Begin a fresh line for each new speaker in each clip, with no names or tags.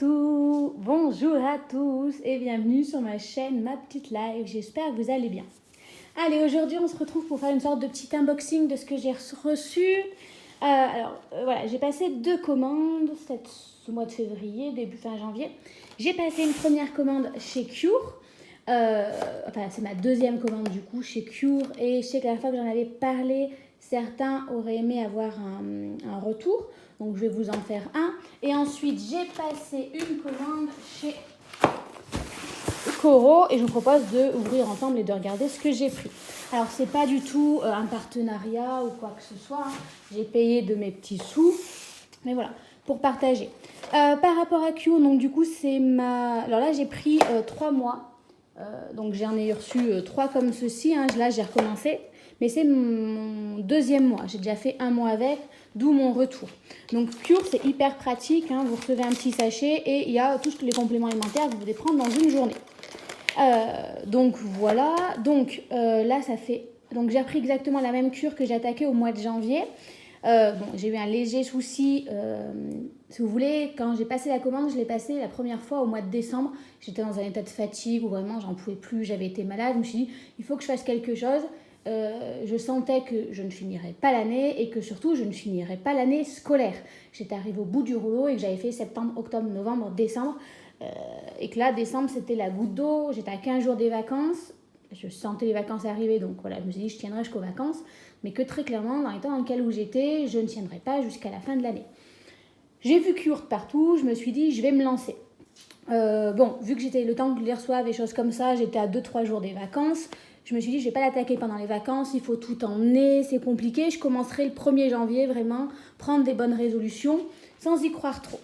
partout, bonjour à tous et bienvenue sur ma chaîne Ma Petite Live, j'espère que vous allez bien. Allez, aujourd'hui on se retrouve pour faire une sorte de petit unboxing de ce que j'ai reçu. Voilà, j'ai passé 2 commandes ce mois de février, début fin janvier. J'ai passé une première commande chez Cure, c'est ma deuxième commande du coup chez Cure, et je sais que la fois que j'en avais parlé, certains auraient aimé avoir un retour, donc je vais vous en faire un. Et ensuite j'ai passé une commande chez Coro et je vous propose d'ouvrir ensemble et de regarder ce que j'ai pris. Alors c'est pas du tout un partenariat ou quoi que ce soit, hein. J'ai payé de mes petits sous, mais voilà, pour partager. Par rapport à Q, donc du coup c'est ma... Alors là j'ai pris 3 mois, donc j'en ai reçu 3 comme ceci, hein. Là j'ai recommencé, mais c'est mon deuxième mois, j'ai déjà fait 1 mois avec, d'où mon retour. Donc Cure c'est hyper pratique, hein. Vous recevez un petit sachet et il y a tous les compléments alimentaires que vous pouvez prendre dans une journée. Donc voilà, donc là ça fait, donc j'ai repris exactement la même cure que j'ai attaquée au mois de janvier. J'ai eu un léger souci, si vous voulez, quand j'ai passé la commande, je l'ai passée la première fois au mois de décembre. J'étais dans un état de fatigue où vraiment j'en pouvais plus, j'avais été malade, je me suis dit il faut que je fasse quelque chose. Je sentais que je ne finirais pas l'année et que surtout je ne finirais pas l'année scolaire. J'étais arrivée au bout du rouleau et que j'avais fait septembre, octobre, novembre, décembre. Et que là, décembre, c'était la goutte d'eau. J'étais à 15 jours des vacances. Je sentais les vacances arriver. Donc voilà, je me suis dit, je tiendrai jusqu'aux vacances. Mais que très clairement, dans les temps dans lesquels où j'étais, je ne tiendrai pas jusqu'à la fin de l'année. J'ai vu Cure partout. Je me suis dit, je vais me lancer. Vu que j'étais le temps que je les reçoive et choses comme ça, j'étais à 2-3 jours des vacances. Je me suis dit, je ne vais pas l'attaquer pendant les vacances. Il faut tout emmener. C'est compliqué. Je commencerai le 1er janvier, vraiment, prendre des bonnes résolutions sans y croire trop.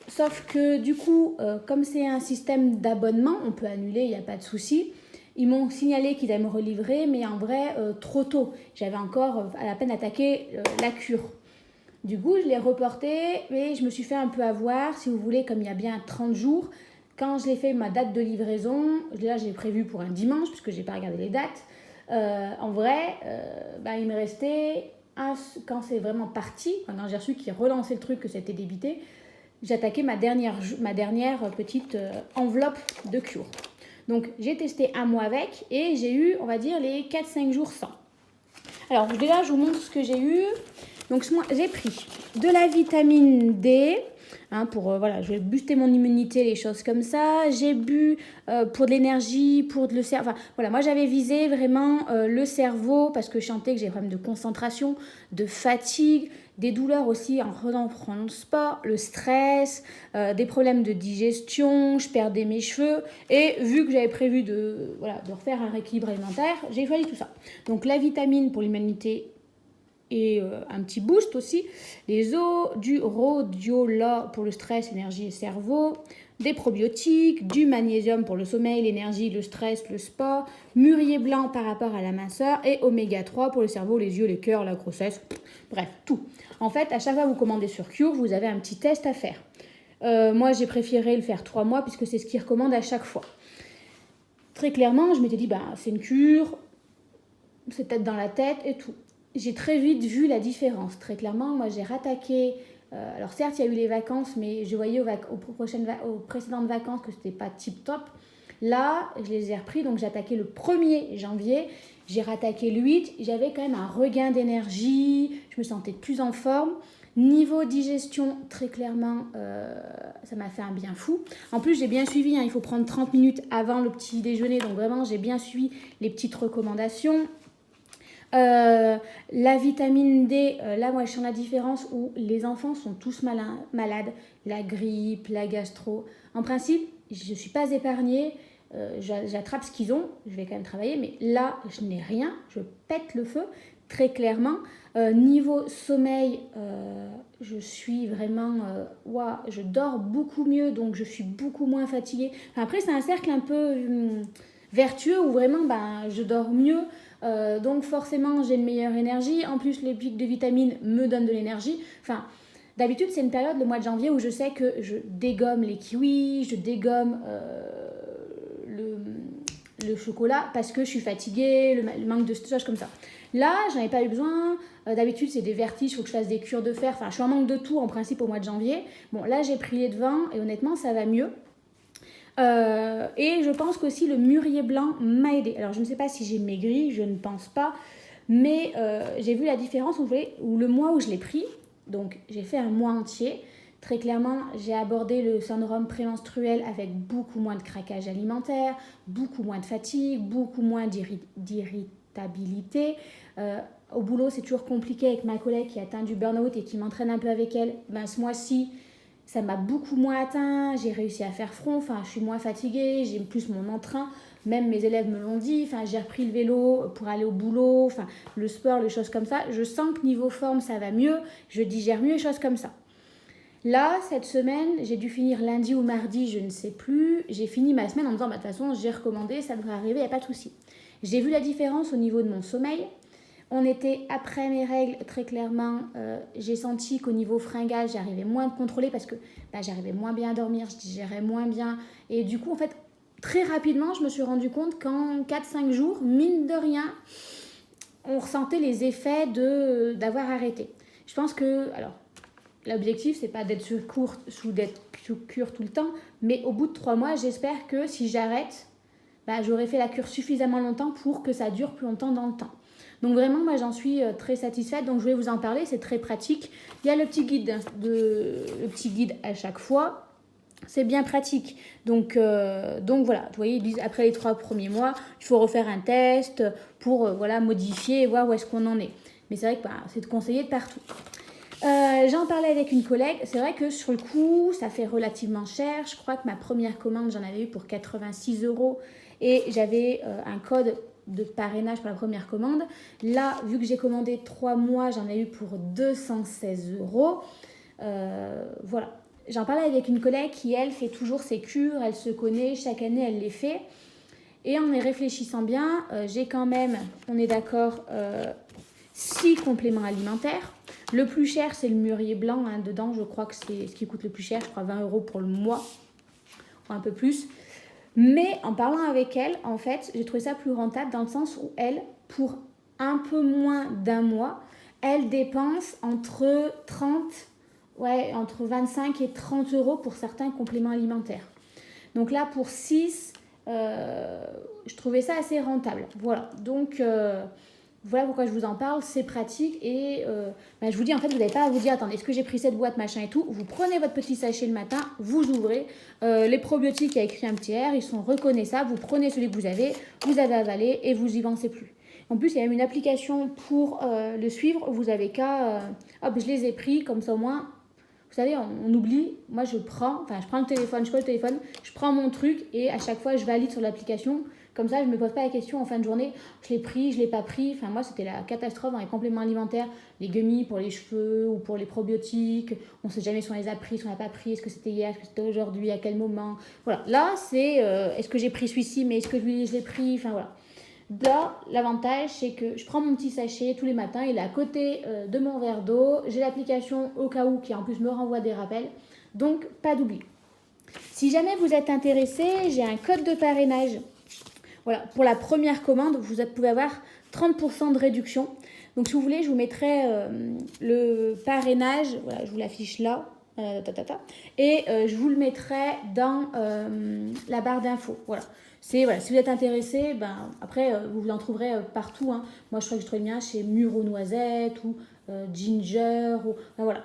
Sauf que du coup, comme c'est un système d'abonnement, on peut annuler, il n'y a pas de souci. Ils m'ont signalé qu'ils allaient me relivrer, mais en vrai, trop tôt. J'avais encore à la peine attaqué la cure. Du coup, je l'ai reporté, mais je me suis fait un peu avoir, si vous voulez, comme il y a bien 30 jours. Quand je l'ai fait, ma date de livraison, là, j'ai prévu pour un dimanche, puisque je n'ai pas regardé les dates. En vrai, il me restait, quand c'est vraiment parti, quand j'ai reçu qu'ils relançaient le truc, que c'était débité, j'ai attaqué ma dernière petite enveloppe de Cure. Donc j'ai testé 1 mois avec et j'ai eu, on va dire, les 4-5 jours sans. Alors déjà, je vous montre ce que j'ai eu. Donc j'ai pris de la vitamine D, hein, je vais booster mon immunité, les choses comme ça. J'ai bu pour de l'énergie, pour le cerveau. Enfin, voilà, moi j'avais visé vraiment le cerveau parce que je sentais que j'ai des problèmes de concentration, de fatigue, des douleurs aussi en reprenant le sport, le stress, des problèmes de digestion, je perdais mes cheveux. Et vu que j'avais prévu de refaire un rééquilibre alimentaire, j'ai choisi tout ça. Donc la vitamine pour l'immunité et un petit boost aussi, les os, du rhodiola pour le stress, énergie et cerveau, des probiotiques, du magnésium pour le sommeil, l'énergie, le stress, le sport, mûrier blanc par rapport à la minceur et oméga 3 pour le cerveau, les yeux, les cœurs, la grossesse, bref, tout. En fait, à chaque fois que vous commandez sur Cure, vous avez un petit test à faire. Moi, j'ai préféré le faire 3 mois puisque c'est ce qu'ils recommandent à chaque fois. Très clairement, je m'étais dit, c'est une cure, c'est peut-être dans la tête et tout. J'ai très vite vu la différence. Très clairement, moi, j'ai rattaqué. Alors certes, il y a eu les vacances, mais je voyais aux précédentes vacances que c'était pas tip-top. Là, je les ai repris, donc j'ai attaqué le 1er janvier. J'ai rattaqué le 8. J'avais quand même un regain d'énergie. Je me sentais plus en forme. Niveau digestion, très clairement, ça m'a fait un bien fou. En plus, j'ai bien suivi, il faut prendre 30 minutes avant le petit déjeuner. Donc vraiment, j'ai bien suivi les petites recommandations. La vitamine D, là moi je sens la différence où les enfants sont tous malades, la grippe, la gastro. En principe, je ne suis pas épargnée, j'attrape ce qu'ils ont, je vais quand même travailler, mais là je n'ai rien, je pète le feu, très clairement. Niveau sommeil, je suis vraiment, je dors beaucoup mieux, donc je suis beaucoup moins fatiguée. Après c'est un cercle un peu vertueux où vraiment je dors mieux. Donc forcément j'ai une meilleure énergie, en plus les pics de vitamines me donnent de l'énergie. Enfin, d'habitude c'est une période, le mois de janvier, où je sais que je dégomme les kiwis, je dégomme le chocolat parce que je suis fatiguée, le manque de choses comme ça. Là, j'en ai pas eu besoin. D'habitude, c'est des vertiges, il faut que je fasse des cures de fer. Enfin, je suis en manque de tout en principe au mois de janvier. Bon, là, j'ai pris les devants et honnêtement, ça va mieux. Et je pense qu'aussi le mûrier blanc m'a aidé. Alors, je ne sais pas si j'ai maigri, je ne pense pas. Mais j'ai vu la différence où le mois où je l'ai pris. Donc, j'ai fait un mois entier. Très clairement, j'ai abordé le syndrome prémenstruel avec beaucoup moins de craquage alimentaire, beaucoup moins de fatigue, beaucoup moins d'irritabilité. Au boulot, c'est toujours compliqué avec ma collègue qui a atteint du burn-out et qui m'entraîne un peu avec elle. Ben, ce mois-ci, ça m'a beaucoup moins atteint. J'ai réussi à faire front. Enfin, je suis moins fatiguée. J'ai plus mon entrain. Même mes élèves me l'ont dit. Enfin, j'ai repris le vélo pour aller au boulot. Enfin, le sport, les choses comme ça. Je sens que niveau forme, ça va mieux. Je digère mieux les choses comme ça. Là, cette semaine, j'ai dû finir lundi ou mardi, je ne sais plus. J'ai fini ma semaine en me disant, de toute façon, j'ai recommandé, ça devrait arriver, il n'y a pas de souci. J'ai vu la différence au niveau de mon sommeil. On était après mes règles, très clairement. J'ai senti qu'au niveau fringale, j'arrivais moins à me contrôler parce que j'arrivais moins bien à dormir, je digérais moins bien. Et du coup, en fait, très rapidement, je me suis rendu compte qu'en 4-5 jours, mine de rien, on ressentait les effets d'avoir arrêté. Je pense que... Alors, l'objectif, c'est pas d'être sous cure tout le temps, mais au bout de 3 mois, j'espère que si j'arrête, j'aurai fait la cure suffisamment longtemps pour que ça dure plus longtemps dans le temps. Donc vraiment, moi, j'en suis très satisfaite. Donc je vais vous en parler, c'est très pratique. Il y a le petit guide à chaque fois. C'est bien pratique. Donc voilà, vous voyez, ils disent après les 3 premiers mois, il faut refaire un test pour modifier et voir où est-ce qu'on en est. Mais c'est vrai que c'est conseillé de partout. J'en parlais avec une collègue. C'est vrai que sur le coup, ça fait relativement cher. Je crois que ma première commande, j'en avais eu pour 86 € et j'avais un code de parrainage pour la première commande. Là, vu que j'ai commandé 3 mois, j'en ai eu pour 216 €. Voilà. J'en parlais avec une collègue qui, elle, fait toujours ses cures. Elle se connaît. Chaque année, elle les fait. Et en y réfléchissant bien, j'ai quand même, on est d'accord, 6 compléments alimentaires. Le plus cher, c'est le mûrier blanc. Dedans, je crois que c'est ce qui coûte le plus cher. Je crois 20 € pour le mois, ou un peu plus. Mais en parlant avec elle, en fait, j'ai trouvé ça plus rentable dans le sens où elle, pour un peu moins d'un mois, elle dépense entre 25 et 30 € pour certains compléments alimentaires. Donc là, pour 6, je trouvais ça assez rentable. Voilà, donc... Voilà pourquoi je vous en parle, c'est pratique et je vous dis en fait vous n'avez pas à vous dire attendez est-ce que j'ai pris cette boîte machin et tout, vous prenez votre petit sachet le matin, vous ouvrez, les probiotiques il y a écrit un petit R, ils sont reconnaissables, vous prenez celui que vous avez avalé et vous y avancez plus. En plus il y a même une application pour le suivre, vous avez qu'à, je les ai pris comme ça au moins, vous savez on oublie, moi je prends le téléphone, je prends mon truc et à chaque fois je valide sur l'application. Comme ça, je ne me pose pas la question en fin de journée, je l'ai pris, je ne l'ai pas pris. Enfin, moi, c'était la catastrophe dans les compléments alimentaires, les gummies pour les cheveux ou pour les probiotiques. On ne sait jamais si on les a pris, si on n'a pas pris, est-ce que c'était hier, est-ce que c'était aujourd'hui, à quel moment. Voilà, là, c'est est-ce que j'ai pris celui-ci, mais est-ce que je l'ai pris. Enfin, voilà. Là, l'avantage, c'est que je prends mon petit sachet tous les matins, il est à côté de mon verre d'eau. J'ai l'application au cas où qui en plus me renvoie des rappels. Donc, pas d'oubli. Si jamais vous êtes intéressé, j'ai un code de parrainage. Voilà, pour la première commande, vous pouvez avoir 30% de réduction. Donc, si vous voulez, je vous mettrai le parrainage. Voilà, je vous l'affiche là. Et je vous le mettrai dans la barre d'infos. Voilà. Si vous êtes intéressé, après, vous en trouverez partout. Moi, je crois que je trouve le mien chez Mûre aux noisettes ou Ginger. Voilà.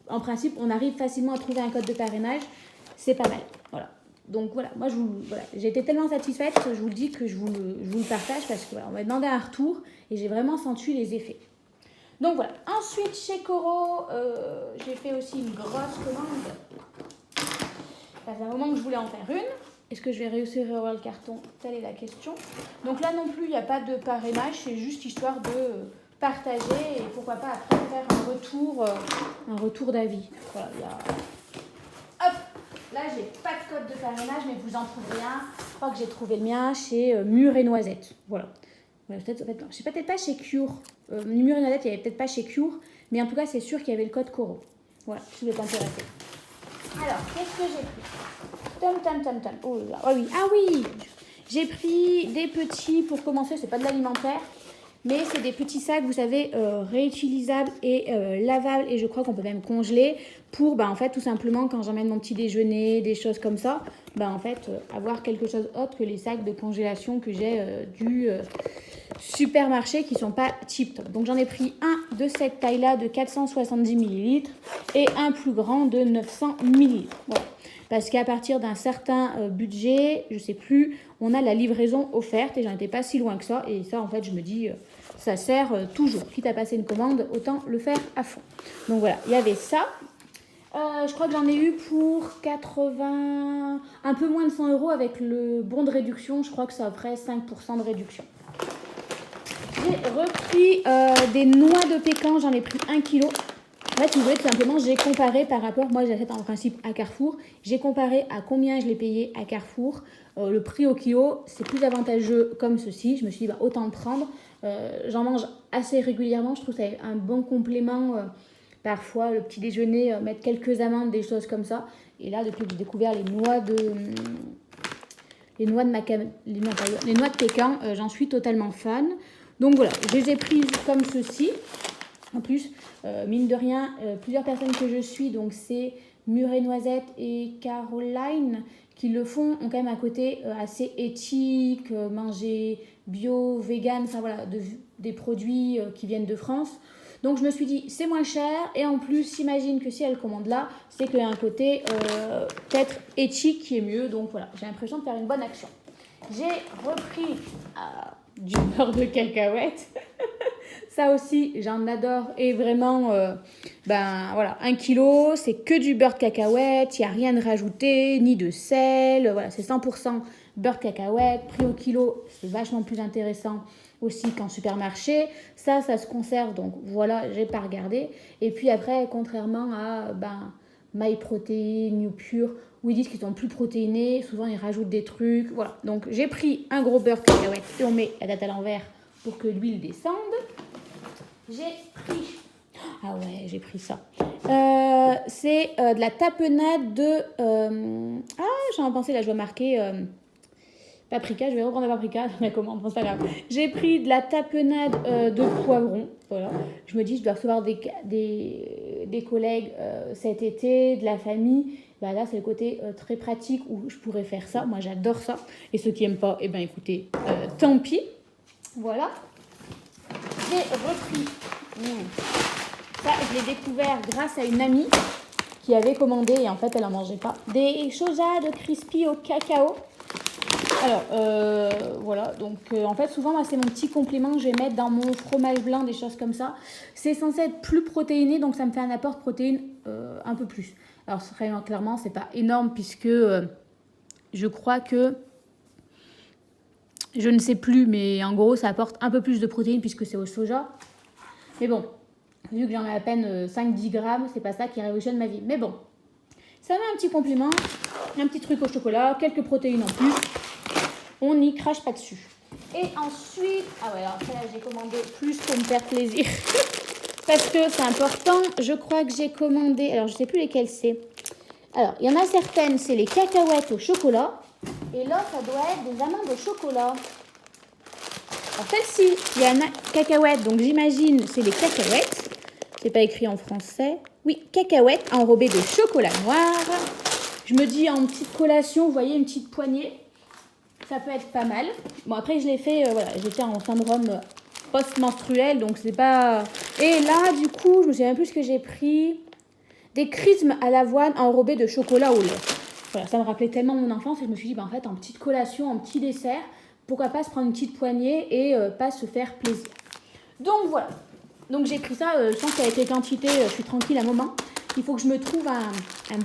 En principe, on arrive facilement à trouver un code de parrainage. C'est pas mal. Voilà. Donc voilà, moi j'ai été tellement satisfaite que je vous le dis que je vous le partage parce qu'on m'a demandé un retour et j'ai vraiment senti les effets. Donc voilà, ensuite chez Coro, j'ai fait aussi une grosse commande. Ça fait un moment que je voulais en faire une. Est-ce que je vais réussir à avoir le carton? Telle est la question. Donc là non plus, il n'y a pas de parrainage, c'est juste histoire de partager et pourquoi pas après faire un retour d'avis. Voilà, Là, j'ai pas de code de parrainage, mais vous en trouvez un. Je crois que j'ai trouvé le mien chez Mûre et Noisettes. Voilà. Je sais peut-être pas chez Cure. Mûre et Noisettes, il n'y avait peut-être pas chez Cure, mais en tout cas, c'est sûr qu'il y avait le code Coro. Voilà, si vous êtes intéressé. Alors, qu'est-ce que j'ai pris? Oh là là. Oh oui. Ah oui. J'ai pris des petits, pour commencer, c'est pas de l'alimentaire, mais c'est des petits sacs, vous savez, réutilisables et lavables, et je crois qu'on peut même congeler pour, en fait, tout simplement, quand j'emmène mon petit déjeuner, des choses comme ça, en fait, avoir quelque chose autre que les sacs de congélation que j'ai du supermarché qui sont pas tip top. Donc j'en ai pris un de cette taille-là de 470 ml et un plus grand de 900 ml. Voilà. Parce qu'à partir d'un certain budget, je sais plus, on a la livraison offerte et j'en étais pas si loin que ça. Et ça, en fait, je me dis, ça sert toujours. Quitte à passer une commande, autant le faire à fond. Donc voilà, il y avait ça. Je crois que j'en ai eu pour 80, un peu moins de 100 € avec le bon de réduction. Je crois que ça offrait 5% de réduction. J'ai repris des noix de pécan, j'en ai pris 1 kg. En fait, vous voyez, tout simplement, j'ai comparé par rapport, moi j'achète en principe à Carrefour, j'ai comparé à combien je l'ai payé à Carrefour. Le prix au kilo, c'est plus avantageux comme ceci. Je me suis dit, autant le prendre. J'en mange assez régulièrement, je trouve que c'est un bon complément. Parfois, le petit déjeuner, mettre quelques amandes, des choses comme ça. Et là, depuis que j'ai découvert les noix de pécan, j'en suis totalement fan. Donc voilà, je les ai prises comme ceci. En plus, mine de rien, plusieurs personnes que je suis, donc c'est Murée Noisette et Caroline, qui le font, ont quand même un côté assez éthique, manger bio, vegan, enfin voilà, des produits qui viennent de France. Donc je me suis dit, c'est moins cher, et en plus, j'imagine que si elle commande là, c'est qu'il y a un côté peut-être éthique qui est mieux. Donc voilà, j'ai l'impression de faire une bonne action. J'ai repris du beurre de cacahuète. Ça aussi, j'en adore. Et vraiment, voilà, 1 kg, c'est que du beurre de cacahuète. Il n'y a rien de rajouté, ni de sel. Voilà, c'est 100% beurre de cacahuète. Prix au kilo, c'est vachement plus intéressant aussi qu'en supermarché. Ça se conserve. Donc voilà, j'ai pas regardé. Et puis après, contrairement à MyProtein, New Pure, où ils disent qu'ils sont plus protéinés, souvent ils rajoutent des trucs. Voilà, donc j'ai pris un gros beurre de cacahuète et on met la date à l'envers pour que l'huile descende. J'ai pris... Ah ouais, j'ai pris ça. C'est de la tapenade de... j'en ai pensé, là, je dois marquer... paprika, je vais reprendre la paprika, mais comment, c'est pas grave. J'ai pris de la tapenade de poivron, voilà. Je me dis, je dois recevoir des collègues cet été, de la famille. Là, c'est le côté très pratique où je pourrais faire ça. Moi, j'adore ça. Et ceux qui n'aiment pas, écoutez, tant pis. Voilà. J'ai repris. Ça, je l'ai découvert grâce à une amie qui avait commandé, et en fait, elle n'en mangeait pas, des soja de crispy au cacao. Alors, voilà, donc en fait, souvent, moi, c'est mon petit complément que je vais mettre dans mon fromage blanc, des choses comme ça. C'est censé être plus protéiné, donc ça me fait un apport de protéines un peu plus. Alors, clairement, c'est pas énorme puisque je crois que, je ne sais plus, mais en gros, ça apporte un peu plus de protéines puisque c'est au soja. Mais bon, vu que j'en ai à peine 5-10 grammes, c'est pas ça qui révolutionne ma vie. Mais bon, ça met un petit complément, un petit truc au chocolat, quelques protéines en plus. On n'y crache pas dessus. Et ensuite, alors ça là, j'ai commandé plus pour me faire plaisir. Parce que c'est important. Je crois que j'ai commandé, alors je ne sais plus lesquelles c'est. Alors, il y en a certaines, c'est les cacahuètes au chocolat. Et là, ça doit être des amandes au chocolat. Alors celle-ci, il y a une cacahuète, donc j'imagine c'est les cacahuètes. C'est pas écrit en français. Oui, cacahuètes enrobées de chocolat noir. Je me dis en petite collation, vous voyez, une petite poignée. Ça peut être pas mal. Bon, après, je l'ai fait, j'étais en syndrome post-menstruel, donc c'est pas... Et là, du coup, je me souviens plus ce que j'ai pris. Des crismes à l'avoine enrobés de chocolat au lait. Voilà, ça me rappelait tellement mon enfance et je me suis dit, en fait, en petite collation, en petit dessert, pourquoi pas se prendre une petite poignée et pas se faire plaisir. Donc, voilà. Donc, j'ai pris ça, je pense qu'avec les quantités, je suis tranquille un moment. Il faut que je me trouve un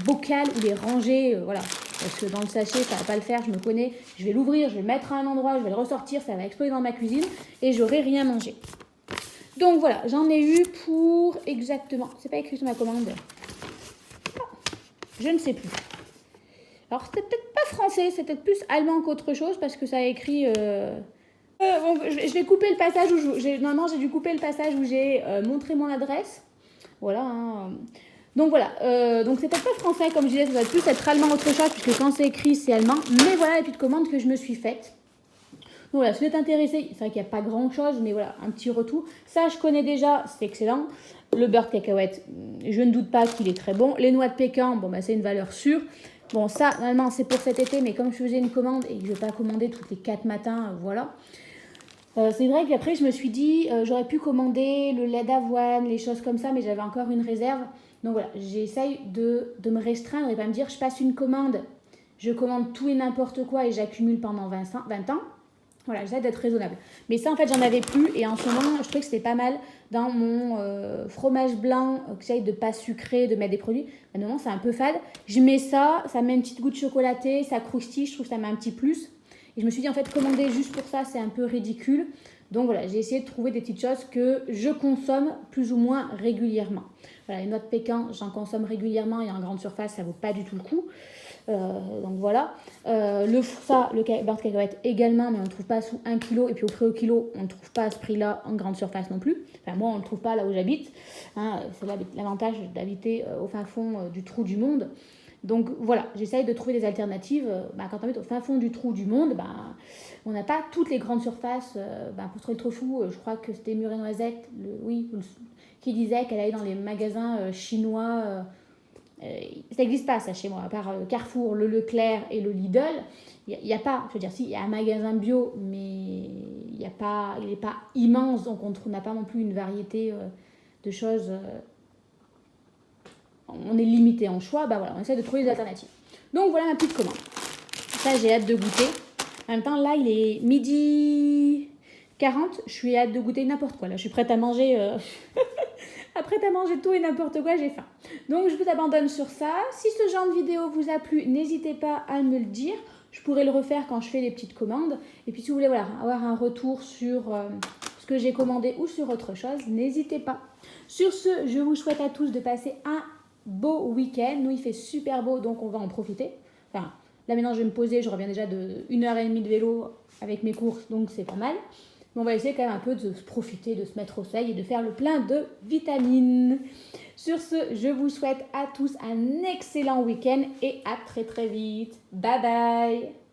bocal où les ranger, voilà. Parce que dans le sachet, ça va pas le faire, je me connais. Je vais l'ouvrir, je vais le mettre à un endroit, je vais le ressortir, ça va exploser dans ma cuisine et j'aurai rien mangé. Donc voilà, j'en ai eu pour exactement... C'est pas écrit sur ma commande. Je ne sais plus. Alors, c'était peut-être pas français, c'était peut-être plus allemand qu'autre chose parce que ça a écrit... Bon, je vais couper le passage où normalement, j'ai dû couper le passage où j'ai montré mon adresse. Voilà, hein. Donc voilà, donc c'est peut-être pas français comme je disais, ça va plus être allemand autre chose puisque quand c'est écrit c'est allemand. Mais voilà la petite commande que je me suis faite. voilà, si vous êtes intéressé, c'est vrai qu'il n'y a pas grand chose, mais voilà, un petit retour. Ça, je connais déjà, c'est excellent. Le beurre de cacahuète, je ne doute pas qu'il est très bon. Les noix de pécan, bon, bah, c'est une valeur sûre. Bon, ça, normalement, c'est pour cet été, mais comme je faisais une commande et que je ne vais pas commander toutes les 4 matins, voilà. C'est vrai qu'après, je me suis dit, j'aurais pu commander le lait d'avoine, les choses comme ça, mais j'avais encore une réserve. Donc voilà, j'essaye de me restreindre et pas me dire, je passe une commande, je commande tout et n'importe quoi et j'accumule pendant 20 ans. Voilà, j'essaie d'être raisonnable. Mais ça, en fait, j'en avais plus. Et en ce moment, je trouvais que c'était pas mal dans mon fromage blanc, que j'essaie de pas sucrer, de mettre des produits. Maintenant, c'est un peu fade. Je mets ça, ça met une petite goutte chocolatée, ça croustille, je trouve que ça met un petit plus. Et je me suis dit, en fait, commander juste pour ça, c'est un peu ridicule. Donc voilà, j'ai essayé de trouver des petites choses que je consomme plus ou moins régulièrement. Voilà, les noix de pécan, j'en consomme régulièrement et en grande surface, ça vaut pas du tout le coup. Donc voilà. Le beurre de cacahuète également, mais on ne trouve pas sous 1 kg. Et puis au prix au kilo, on ne trouve pas à ce prix-là en grande surface non plus. Enfin, moi, on ne le trouve pas là où j'habite. Hein, c'est l'avantage d'habiter au fin fond du trou du monde. Donc voilà, j'essaye de trouver des alternatives. Quand on est au fin fond du trou du monde, on n'a pas toutes les grandes surfaces. Pour trouver le tofu, je crois que c'était Mur et Noisette, qui disait qu'elle allait dans les magasins chinois. Ça n'existe pas ça chez moi, à part Carrefour, le Leclerc et le Lidl. Il n'y a pas, je veux dire, si, il y a un magasin bio, mais il n'est pas immense, donc on n'a pas non plus une variété de choses. On est limité en choix, voilà, on essaie de trouver des alternatives. Donc voilà ma petite commande. Ça, j'ai hâte de goûter. En même temps, là, il est 12h40. Je suis hâte de goûter n'importe quoi. Là, je suis prête à manger. Prête à manger tout et n'importe quoi, j'ai faim. Donc, je vous abandonne sur ça. Si ce genre de vidéo vous a plu, n'hésitez pas à me le dire. Je pourrais le refaire quand je fais les petites commandes. Et puis, si vous voulez avoir un retour sur ce que j'ai commandé ou sur autre chose, n'hésitez pas. Sur ce, je vous souhaite à tous de passer un beau week-end. Nous, il fait super beau, donc on va en profiter. Enfin, là maintenant, je vais me poser. Je reviens déjà de 1h30 de vélo avec mes courses, donc c'est pas mal. Mais on va essayer quand même un peu de se profiter, de se mettre au soleil et de faire le plein de vitamines. Sur ce, je vous souhaite à tous un excellent week-end et à très très vite. Bye bye!